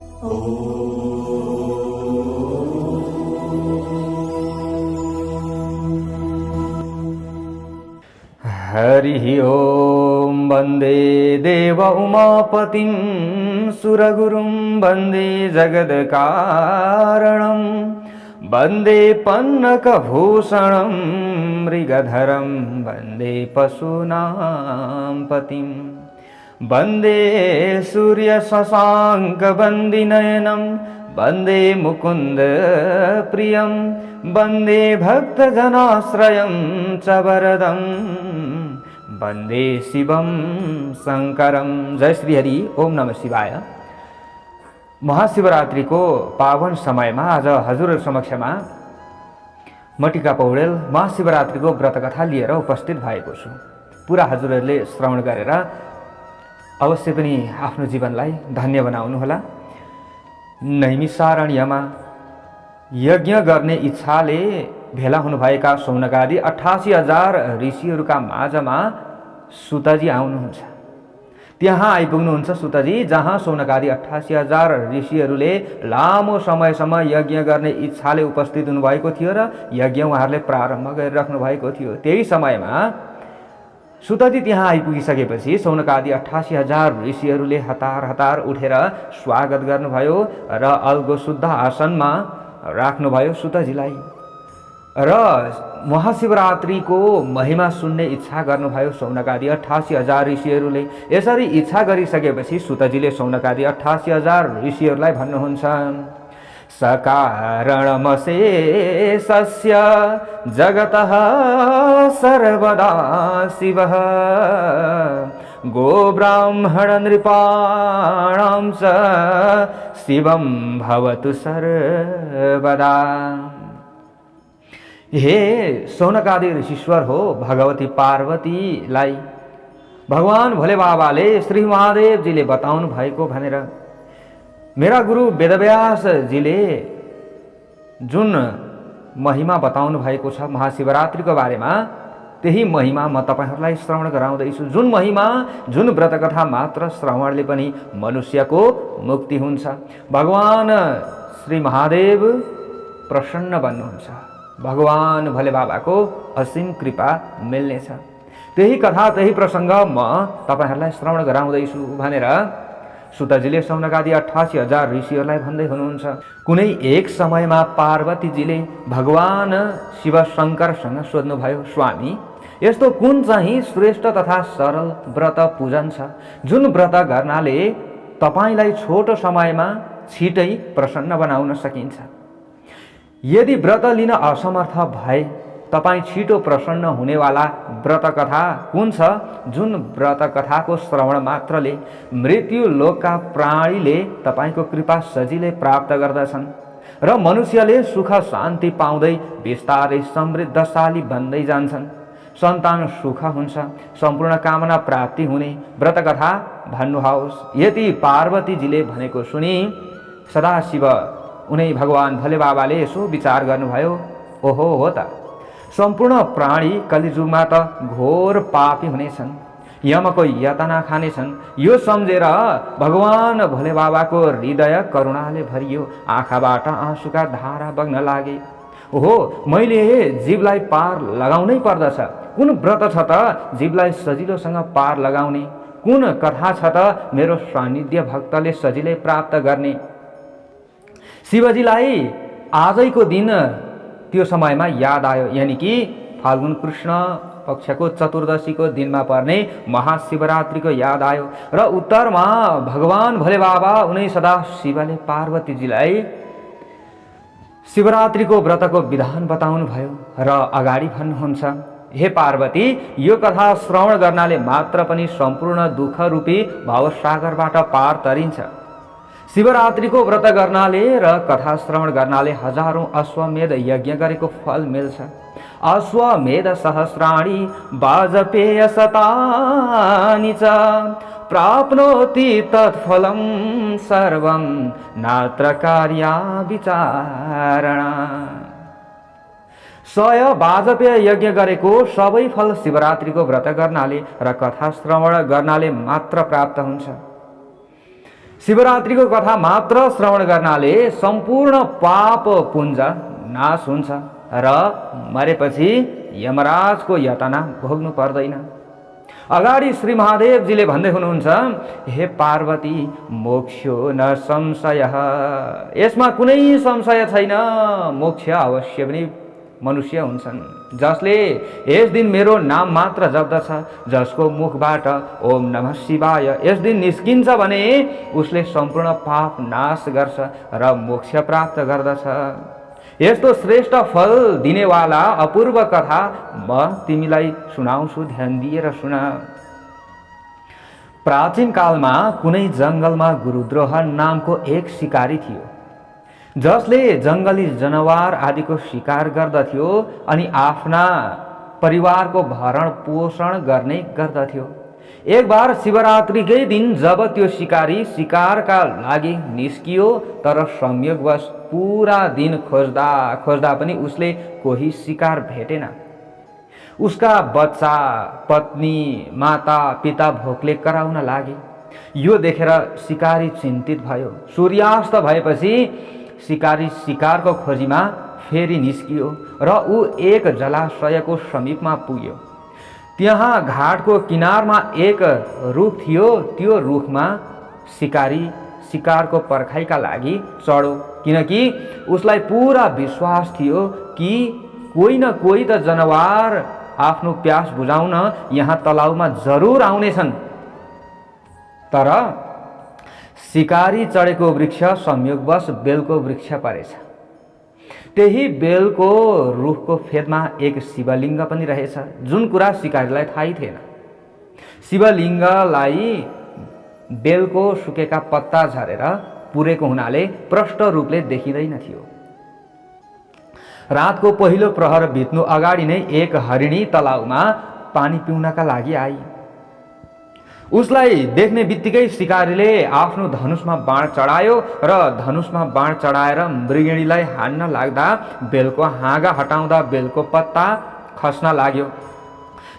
हरिः ओं वन्दे देव उमापतिं सुरगुरुं वन्दे जगत्कारणं वन्दे पन्नकभूषणं मृगधरं वन्दे पशूनां पतिं वन्दे सूर्यशशाङ्कवन्दिनयनं वन्दे मुकुन्दप्रियं वन्दे भक्तजनाश्रयं च वरदं वन्दे शिवं शङ्करं। जय श्री हरि। ओम नमः शिवाय। महाशिवरात्रि को पावन समय में आज हजुर समक्षमा म टिका पौडेल महाशिवरात्रि को व्रतकथा लिएर उपस्थित भएको छु। पूरा हजुरहरूले श्रवण गरेर अवश्य पनि आफ्नो जीवनलाई धन्य बनाउनुहोला। नैमिषारण्यमा यज्ञ गर्ने इच्छाले भेला हुनुभएका शौनकादि 88,000 ऋषिहरूका माझमा सुतजी आउनुहुन्छ। त्यहाँ आइपुग्नुहुन्छ सुतजी, जहाँ शौनकादि 88,000 ऋषिहरूले लामो समयसम्म यज्ञ गर्ने इच्छाले उपस्थित हुनुभएको थियो र यज्ञ उहाँहरूले प्रारम्भ गरिराख्नु भएको थियो। त्यही समयमा सुतजी त्यहाँ आइपुगिसकेपछि शौनकादि 88,000 ऋषिहरूले हतार हतार उठेर स्वागत गर्नुभयो र अलगो शुद्ध आसनमा राख्नुभयो सुतजीलाई र महाशिवरात्रिको महिमा सुन्ने इच्छा गर्नुभयो शौनकादि 88,000 ऋषिहरूले। यसरी इच्छा गरिसकेपछि सुतजीले शौनकादि 88,000 ऋषिहरूलाई भन्नुहुन्छ, सकारणमशेषस्य जगतः सर्वदा शिवः गोब्राह्मण नृपाणां च शिवं भवतु सर्वदा। हे शौनकादि ऋषीश्वर हो, भगवती पार्वतीलाई भगवान भोले बाबाले श्री महादेवजीले बताउनु भएको भनेर मेरा गुरु वेदव्यास जीले जुन महिमा बताउनु भएको छ महाशिवरात्रिको बारेमा, त्यही महिमा म तपाईहरुलाई श्रवण गराउँदैछु। जुन महिमा, जुन व्रतकथा मात्र श्रवणले पनि मनुष्यको मुक्ति हुन्छ। भगवान श्री महादेव प्रसन्न बन्नुहुन्छ, भगवान भोले बाबाको असीम कृपा मिल्नेछ। त्यही कथा, त्यही प्रसंग म तपाईहरुलाई श्रवण गराउँदैछु भनेर सुतजीले शौनकादि 88,000 ऋषिहरूलाई भन्दै हुनुहुन्छ। कुनै एक समयमा पार्वतीजीले भगवान शिव शङ्करसँग सोध्नुभयो, स्वामी यस्तो कुन चाहिँ श्रेष्ठ तथा सरल व्रत पूजन छ जुन व्रत गर्नाले तपाईलाई छोटो समयमा छिटै प्रसन्न बनाउन सकिन्छ? यदि व्रत लिन असमर्थ भए तपाई छिटो प्रसन्न हुनेवाला व्रत कथा कुन छ जुन व्रत कथाको श्रवण मात्रले मृत्यु लोकका प्राणीले तपाईको कृपा सजिलै प्राप्त गर्दछन् र मनुष्यले सुख शान्ति पाउँदै विस्तारै समृद्धशाली बन्दै जान्छन्, सन्तान सुख हुन्छ, सम्पूर्ण कामना प्राप्ति हुने व्रत कथा भन्नुहोस्। यति पार्वतीजीले भनेको सुनि सदाशिव उनै भगवान भोले बाबाले यसो विचार गर्नुभयो, ओहो हो त, सम्पूर्ण प्राणी कलिजुगमा त घोर पापी हुनेछन्, यमको यातना खानेछन्। यो सम्झेर भगवान भोले बाबाको हृदय करुणाले भरियो, आँखाबाट आँसुका धारा बग्न लागे। ओहो, मैले जीवलाई पार लगाउनै पर्दछ। कुन व्रत छ त जीवलाई सजिलोसँग पार लगाउने? कुन कथा छ त मेरो सान्निध्य भक्तले सजिलै प्राप्त गर्ने? शिवजीलाई आजैको दिन त्यो समयमा याद आयो, यानी कि फाल्गुन कृष्ण पक्षको चतुर्दशीको दिनमा पर्ने महाशिवरात्रिको याद आयो र उत्तरमा भगवान भोले बाबा उनै सदा शिवले पार्वतीजीलाई शिवरात्रिको व्रतको विधान बताउनु भयो र अगाडि भन्नुहुन्छ, हे पार्वती, यो कथा श्रवण गर्नाले मात्र पनि सम्पूर्ण दुःख रूपी भवसागरबाट पार तरिन्छ। शिवरात्रिको व्रत गर्नाले र कथा श्रवण गर्नाले हजारौं अश्वमेध यज्ञ गरेको फल मिल्छ। अश्वमेध सहस्राणि वाजपेय शतानि च प्राप्नोति तत्फलं सर्वं नात्र कार्या विचारणा। 100 वाजपेय यज्ञ गरेको सबै फल शिवरात्रिको व्रत गर्नाले र कथा श्रवण गर्नाले मात्र प्राप्त हुन्छ। शिवरात्रिको कथा मात्र श्रवण गर्नाले सम्पूर्ण पाप पुञ्ज नाश हुन्छ र मरेपछि यमराजको यातना भोग्नु पर्दैन। अगाडि श्री महादेवजीले भन्दै हुनुहुन्छ, हे पार्वती मोक्ष्यो न संशयः, यसमा कुनै संशय छैन, मोक्ष अवश्य पनि मनुष्य हुन्छन् जसले यस दिन मेरो नाम मात्र जप्दछ, जसको मुखबाट ओम नमः शिवाय यस दिन निस्किन्छ भने उसले सम्पूर्ण पाप नाश गर्छ र मोक्ष प्राप्त गर्दछ। यस्तो श्रेष्ठ फल दिनेवाला अपूर्व कथा म तिमीलाई सुनाउँछु, ध्यान दिएर सुन। प्राचीन कालमा कुनै जंगलमा गुरुद्रोह नामको एक शिकारी थियो, जसले जंगली जनावर आदिको शिकार गर्दथ्यो अनि आफ्ना परिवारको भरण पोषण गर्ने गर्दथ्यो। एक बार शिवरात्रिकै दिन जब त्यो शिकारी शिकारका लागि निस्कियो, तर संयोगवश पूरा दिन खोज्दा खोज्दा पनि उसले कोही शिकार भेटेन। उसका बच्चा, पत्नी, माता, पिता भोकले कराउन लागे। यो देखेर शिकारी चिन्तित भयो। सूर्यास्त भएपछि शिकारी शिकारको खोजीमा फेरि निस्कियो र ऊ एक जलाशयको समीपमा पुग्यो। त्यहाँ घाटको किनारमा एक रुख थियो। त्यो रुखमा शिकारी शिकारको पर्खाइका लागि चढ्यो, किनकि उसलाई पूरा विश्वास थियो कि कोही न कोही त जनावर आफ्नो प्यास बुझाउन यहाँ तलाउमा जरुर आउनेछन्। तर शिकारी चढेको वृक्ष संयोगवश बेलको वृक्ष परेछ। त्यही बेलको रुखको फेदमा एक शिवलिङ्ग पनि रहेछ, जुन कुरा शिकारीलाई थाहै थिएन। शिवलिङ्गलाई बेलको सुकेका पत्ता झरेर पुरेको हुनाले प्रष्ट रूपले देखिँदैन थियो। रातको पहिलो प्रहर बित्नु अगाडि नै एक हरिणी तलाउमा पानी पिउनका लागि आई। उसलाई देख्ने बित्तिकै शिकारीले आफ्नो धनुषमा बाण चढायो र धनुषमा बाण चढाएर मृगिणीलाई हान्न लाग्दा बेलको हाँगा हटाउँदा बेलको पत्ता खस्न लाग्यो।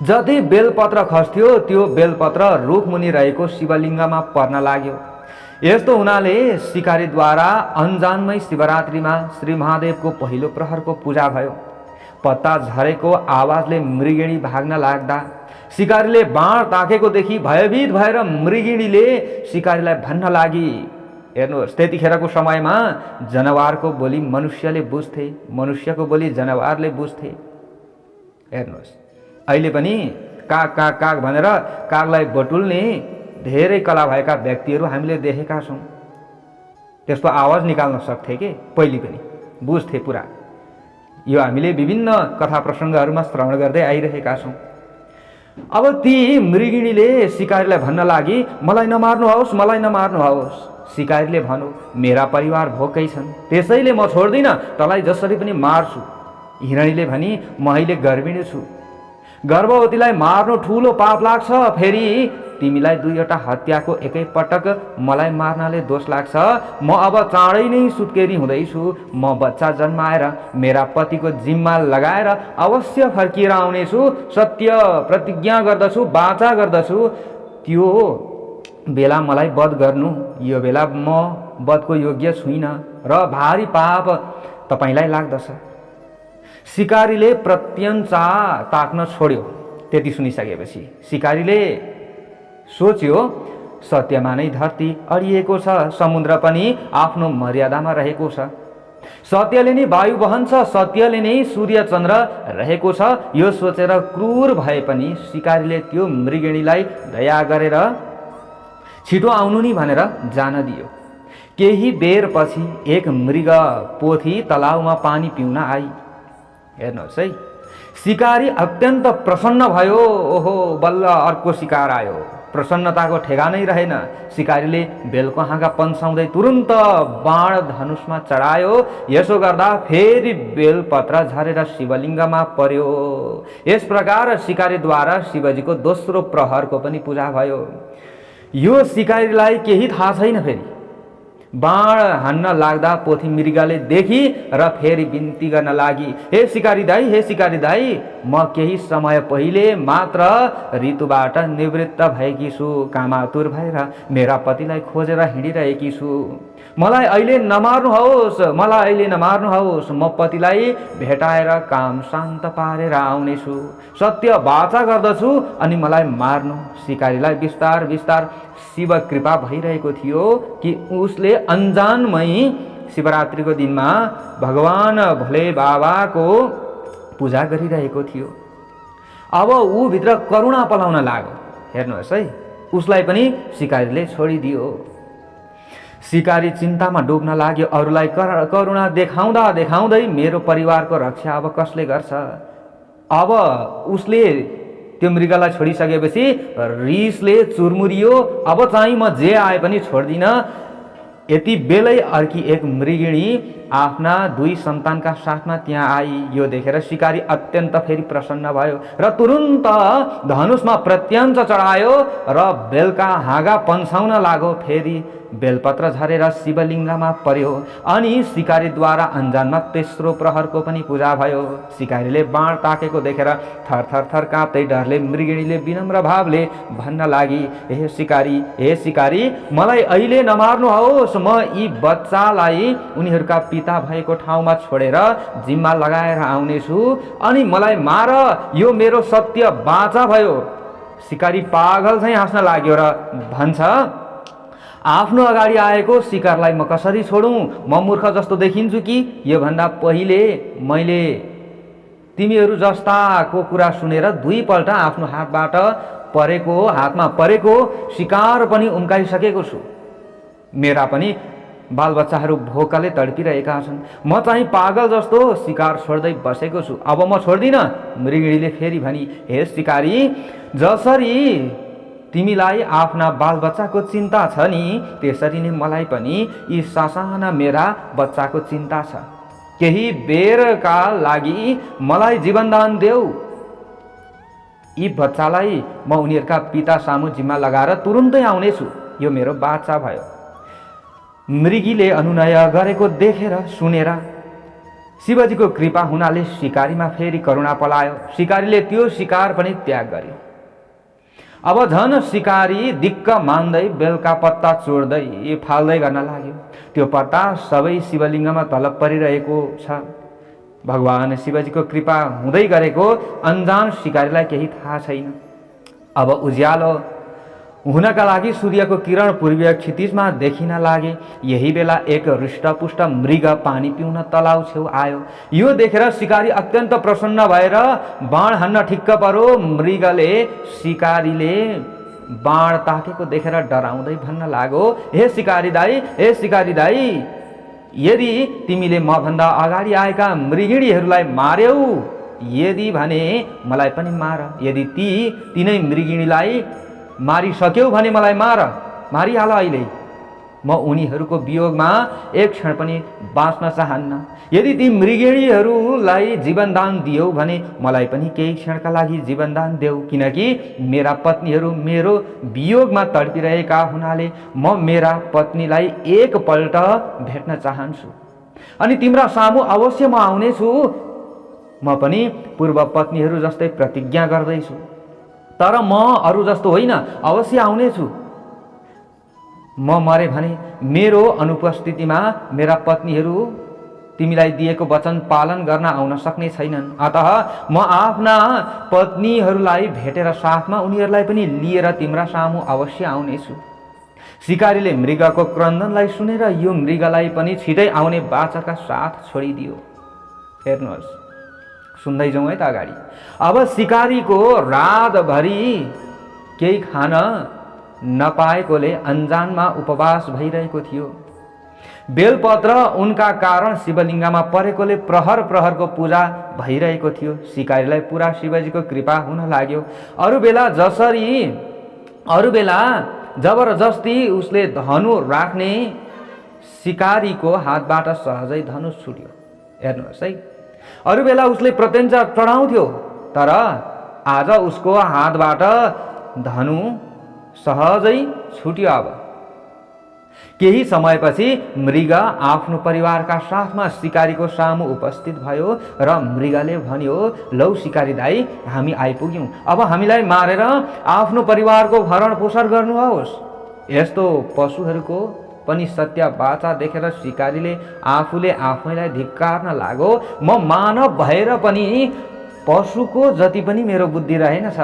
जति बेलपत्र खस्थ्यो त्यो बेलपत्र रुखमुनि रहेको शिवलिङ्गमा पर्न लाग्यो। यस्तो हुनाले शिकारीद्वारा अन्जानमै शिवरात्रिमा श्री महादेवको पहिलो प्रहरको पूजा भयो। पत्ता झरेको आवाजले मृगिणी भाग्न लाग्दा शिकारीले बाण ताकेको देखि भयभीत भएर मृगिणीले शिकारीलाई भन्न लागि। हेर्नुहोस्, त्यतिखेरको समयमा जनावरको बोली मनुष्यले बुझ्थे, मनुष्यको बोली जनावरले बुझ्थे। हेर्नुहोस्, अहिले पनि काग काग काग भनेर कागलाई बटुल्ने धेरै कला भएका व्यक्तिहरू हामीले देखेका छौँ। त्यस्तो आवाज निकाल्न सक्थे के पहिले पनि, बुझ्थे पुरा। यो हामीले विभिन्न कथा प्रसङ्गहरूमा श्रवण गर्दै आइरहेका छौँ। अब ती मृगिणीले शिकारीलाई भन्न लागि, मलाई नमार्नुहोस्, मलाई नमार्नुहोस्। शिकारीले भन्यो, मेरा परिवार भोकै छन्, त्यसैले म छोड्दिनँ, तँलाई जसरी पनि मार्छु। हिरणीले भनी, म अहिले गर्भिणी छु, गर्भवतीलाई मार्नु ठुलो पाप लाग्छ, फेरि तिमीलाई दुईवटा हत्याको एकै पटक मलाई मार्नाले दोष लाग्छ। म अब चाँडै नै सुत्केरी हुँदैछु। म बच्चा जन्माएर मेरा पतिको जिम्मा लगाएर अवश्य फर्किएर आउनेछु। सत्य प्रतिज्ञा गर्दछु, वाचा गर्दछु, त्यो बेला मलाई वध गर्नु। यो बेला म वधको योग्य छुइनँ र भारी पाप तपाईँलाई लाग्दछ। शिकारीले प्रत्यञ्चा ताक्न छोड्यो। त्यति सुनिसकेपछि शिकारीले सोच्यो, सत्यमा नै धरती अडिएको छ, समुद्र पनि आफ्नो मर्यादामा रहेको छ, सत्यले नै वायु बहन्छ, सत्यले नै सूर्य चन्द्र रहेको छ। यो सोचेर क्रूर भए पनि शिकारीले त्यो मृगिणीलाई दया गरेर छिटो आउनु नि भनेर जान दियो। केही बेरपछि एक मृग पोथी तलाउमा पानी पिउन आई। हेर्नुहोस् है, शिकारी अत्यन्त प्रसन्न भयो। ओहो, बल्ल अर्को शिकार आयो। प्रसन्नताको ठेगानै रहेन। शिकारीले बेलको हाँगा पन्साउँदै तुरुन्त बाण धनुषमा चढायो। यसो गर्दा फेरि बेलपत्र झरेर शिवलिङ्गमा पर्यो। यस प्रकार शिकारीद्वारा शिवजीको दोस्रो प्रहरको पनि पूजा भयो। यो शिकारीलाई केही थाहा छैन। फेरि बाण हान्न लाग्दा पोथी मृगले देखी र फेरि बिन्ती गर्न लागि, हे शिकारी दाई, म केही समय पहिले मात्र ऋतुबाट निवृत्त भएकी छु, कामातुर भएर मेरा पतिलाई खोजेर हिँडिरहेकी छु। मलाई अहिले नमार्नुहोस्, म पतिलाई भेटाएर काम शान्त पारेर आउनेछु। सत्य वाचा गर्दछु अनि मलाई मार्नु। शिकारीलाई बिस्तार बिस्तार शिव कृपा भइरहेको थियो कि उसले अन्जानमै शिवरात्रिको दिनमा भगवान भोले बाबाको पूजा गरिरहेको थियो। अब ऊ भित्र करुणा पलाउन लाग्यो। हेर्नुहोस् है, उसलाई पनि शिकारीले छोडिदियो। शिकारी चिन्तामा डुब्न लाग्यो। अरूलाई करुणा देखाउँदा देखाउँदै मेरो परिवारको रक्षा अब कसले गर्छ? अब उसले त्यो मृगलाई छोडिसकेपछि रिसले चुरमुरियो। अब चाहिँ म जे आए पनि छोड्दिन। यति बेलै अर्की एक मृगिणी आफ्ना 2 सन्तानका साथमा त्यहाँ आई। यो देखेर शिकारी अत्यन्त फेरि प्रसन्न भयो र तुरुन्त धनुषमा प्रत्यञ्च चढायो र बेलका हाँगा पन्साउन लाग्यो। फेरि बेलपत्र झरेर शिवलिङ्गमा पर्यो अनि शिकारीद्वारा अन्जानमा तेस्रो प्रहरको पनि पूजा भयो। शिकारीले बाण ताकेको देखेर थर काँप्दै डरले मृगिणीले विनम्र भावले भन्न लागि, हे शिकारी, मलाई अहिले नमार्नुहोस्। म यी बच्चालाई उनीहरूका पिता भएको ठाउँमा छोडेर जिम्मा लगाएर आउनेछु अनि मलाई मार। यो मेरो सत्य वाचा भयो। शिकारी पागल चाहिँ हाँस्न लाग्यो र भन्छ, आफ्नो अगाडि आएको शिकारलाई म कसरी छोडौँ? म मूर्ख जस्तो देखिन्छु कि? यो भन्दा पहिले मैले तिमीहरू जस्ताको कुरा सुनेर 2 पल्ट आफ्नो हातमा परेको शिकार पनि उम्काइसकेको छु। मेरा पनि बालबच्चाहरू भोकले तडपिरहेका छन्। म चाहिँ पागल जस्तो शिकार छोड्दै बसेको छु। अब म छोड्दिनँ। मृगिणीले फेरि भनी, हे शिकारी, जसरी तिमीलाई आफ्ना बालबच्चाको चिन्ता छ नि, त्यसरी नै मलाई पनि यी सासाना मेरा बच्चाको चिन्ता छ। केही बेरका लागि मलाई जीवनदान देऊ। यी बच्चालाई म उनीहरूका पिता सामु जिम्मा लगाएर तुरुन्तै आउनेछु। यो मेरो बाचा भयो। मृगीले अनुनय गरेको देखेर सुनेर शिवजीको कृपा हुनाले शिकारीमा फेरि करुणा पलायो। शिकारीले त्यो शिकार पनि त्याग गर्यो। अब झन शिकारी दिक्क मान्दै बेलका पत्ता चोर्दै फाल्दै गर्न लाग्यो। त्यो पत्ता सबै शिवलिङ्गमा तल परिरहेको छ। भगवान शिवजीको कृपा हुँदै गरेको अन्जान शिकारीलाई केही थाहा छैन। अब उज्यालो हुनका लागि सूर्यको किरण पूर्वीय क्षितिजमा देखिन लागे। यही बेला एक हृष्टपुष्ट मृग पानी पिउन तलाउ छेउ आयो। यो देखेर शिकारी अत्यन्त प्रसन्न भएर बाण हान्न ठिक्क पर्यो। मृगले शिकारीले बाण ताकेको देखेर डराउँदै भन्न लाग्यो, हे शिकारी दाई, यदि तिमीले म भन्दा अगाडि आएका मृगिणीहरूलाई मार्यौ, यदि भने मलाई पनि मार। यदि तिनै मृगिणीलाई मारिसक्यौ भने मलाई मारिहाल अहिले। म उनीहरूको वियोगमा एक क्षण पनि बाँच्न चाहन्न। यदि ती मृगिणीहरूलाई जीवनदान दियौ भने मलाई पनि केही क्षणका लागि जीवनदान देऊ, किनकि मेरा पत्नीहरू मेरो वियोगमा तडपिरहेका हुनाले म मेरा पत्नीलाई एकपल्ट भेट्न चाहन्छु अनि तिम्रा सामु अवश्य म आउनेछु। म पनि पूर्व पत्नीहरू जस्तै प्रतिज्ञा गर्दैछु, तर म अरू जस्तो होइन, अवश्य आउनेछु। म मरे भने मेरो अनुपस्थितिमा मेरा पत्नीहरू तिमीलाई दिएको वचन पालन गर्न आउन सक्ने छैनन्। अतः म आफ्ना पत्नीहरूलाई भेटेर साथमा उनीहरूलाई पनि लिएर तिम्रा सामु अवश्य आउनेछु। शिकारीले मृगको क्रन्दनलाई सुनेर यो मृगलाई पनि छिटै आउने वाचाका साथ छोडिदियो। हेर्नुहोस्, सुन्दै जाउँ है त अगाडि। अब शिकारीको रातभरि केही खान नपाएकोले अन्जानमा उपवास भइरहेको थियो। बेलपत्र उनका कारण शिवलिङ्गमा परेकोले प्रहर प्रहरको पूजा भइरहेको थियो। शिकारीलाई पुरा शिवजीको कृपा हुन लाग्यो। अरू बेला जबरजस्ती उसले धनु राख्ने शिकारीको हातबाट सहजै धनुष छुट्यो। हेर्नुहोस् है, अरू बेला उसले प्रत्यञ्च चढाउँथ्यो, तर आज उसको हातबाट धनु सहजै छुट्यो। अब केही समयपछि मृग आफ्नो परिवारका साथमा शिकारीको सामु उपस्थित भयो र मृगले भन्यो, लौ शिकारी दाई, हामी आइपुग्यौं, अब हामीलाई मारेर आफ्नो परिवारको भरण पोषण गर्नुहोस्। यस्तो पशुहरूको पनि सत्य वाचा देखेर शिकारीले आफूले आफैलाई धिक्कार्न लाग्यो। म मानव भएर पनि पशुको जति पनि मेरो बुद्धि रहेनछ।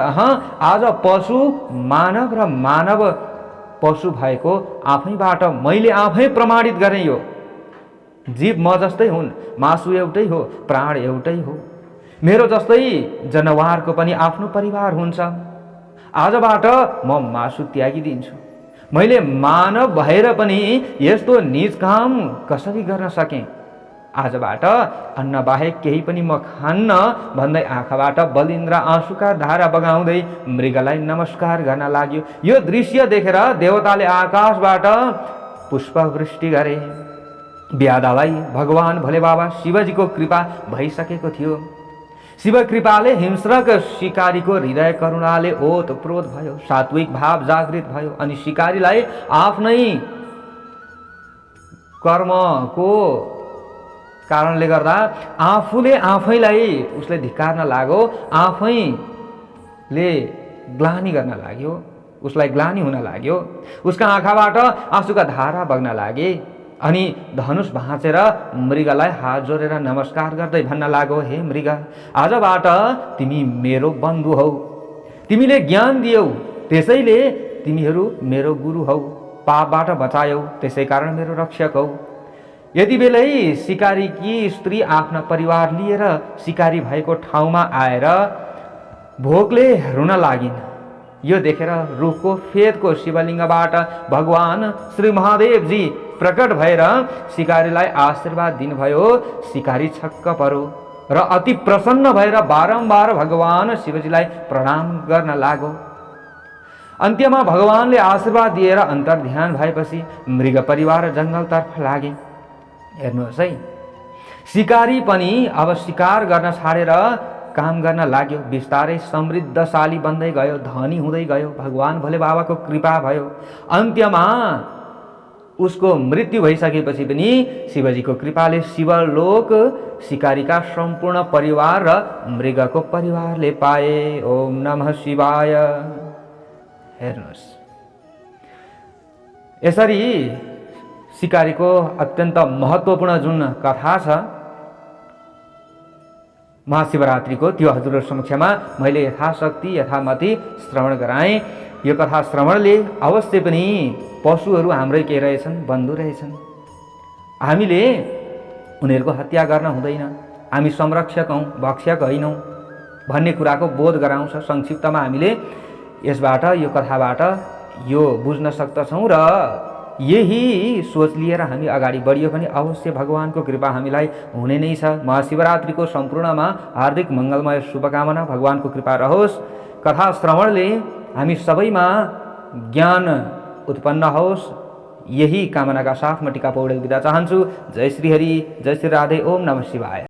आज पशु मानव र मानव पशु भएको आफैबाट मैले आफै प्रमाणित गरेँ। यो जीव म जस्तै हुन्, मासु एउटै हो, प्राण एउटै हो। मेरो जस्तै जनावरको पनि आफ्नो परिवार हुन्छ। आजबाट म मासु त्यागिदिन्छु। मैले मानव भएर पनि यस्तो नीच काम कसरी गर्न सकेँ? आजबाट अन्न बाहेक केही पनि म खान्न भन्दै आँखाबाट बलिन्द्र आँसुका धारा बगाउँदै मृगलाई नमस्कार गर्न लाग्यो। यो दृश्य देखेर देवताले आकाशबाट पुष्पवृष्टि गरे। व्याधलाई भगवान भोले बाबा शिवजीको कृपा भइसकेको थियो। शिव कृपाले हिंस्रक शिकारीको हृदय करुणाले ओतप्रोत भयो, सात्विक भाव जागृत भयो अनि शिकारीलाई आफ्नै कर्मको कारणले गर्दा आफूले आफैलाई उसले धिक्कार्न लाग्यो, आफैले ग्लानि गर्न लाग्यो, उसलाई ग्लानि हुन लाग्यो। उसका आँखाबाट आँसुका धारा बग्न लागे अनि धनुष भाँचेर मृगलाई हात जोडेर नमस्कार गर्दै भन्न लाग्यो, हे मृग, आजबाट तिमी मेरो बन्धु हौ। तिमीले ज्ञान दियौ, त्यसैले तिमीहरू मेरो गुरु हौ। पापबाट बचायौ, त्यसै कारण मेरो रक्षक हौ। यति बेलै शिकारीकी स्त्री आफ्ना परिवार लिएर शिकारी भएको ठाउँमा आएर भोकले रुन लागिन्। यो देखेर रुखको फेदको शिवलिङ्गबाट भगवान श्री महादेवजी प्रकट भएर शिकारीलाई आशीर्वाद दिनुभयो। शिकारी छक्क पर्यो र अति प्रसन्न भएर बारम्बार भगवान शिवजीलाई प्रणाम गर्न लाग्यो। अन्त्यमा भगवानले आशीर्वाद दिएर अन्तर्ध्यान भएपछि मृग परिवार जङ्गलतर्फ लागे। हेर्नुहोस् है, शिकारी पनि अब शिकार गर्न छाडेर काम गर्न लाग्यो। बिस्तारै समृद्धशाली बन्दै गयो, धनी हुँदै गयो। भगवान भोले बाबाको कृपा भयो। अन्त्यमा उसको मृत्यु भइसकेपछि पनि शिवजीको कृपाले शिवलोक शिकारीका सम्पूर्ण परिवार र मृगको परिवारले पाए। ओम नमः शिवाय। हेर्नुहोस्, यसरी शिकारीको अत्यन्त महत्त्वपूर्ण जुन कथा छ महाशिवरात्रिको, त्यो हजुरहरु समक्षमा मैले यथाशक्ति यथामति श्रवण गराएँ। यो कथा श्रवणले अवश्य पनि पशुहरू हाम्रै के रहेछन्, बन्धु रहेछन्। हामीले उनीहरूको हत्या गर्न हुँदैन, हामी संरक्षक हौँ, भक्षक होइनौँ भन्ने कुराको बोध गराउँछ। संक्षिप्तमा हामीले यसबाट, यो कथाबाट यो बुझ्न सक्दछौँ र यही सोच लिएर हामी अगाडि बढियो भने अवश्य भगवानको कृपा हामीलाई हुने नै छ। महाशिवरात्रिको सम्पूर्णमा हार्दिक मङ्गलमय शुभकामना। भगवानको कृपा रहोस्। कथा श्रवणले हामी सबैमा ज्ञान उत्पन्न होस्, यही कामनाका साथ म टिका पौडेल बिदा चाहन्छु। जय श्री हरि, जय श्री राधे। ओम नमः शिवाय।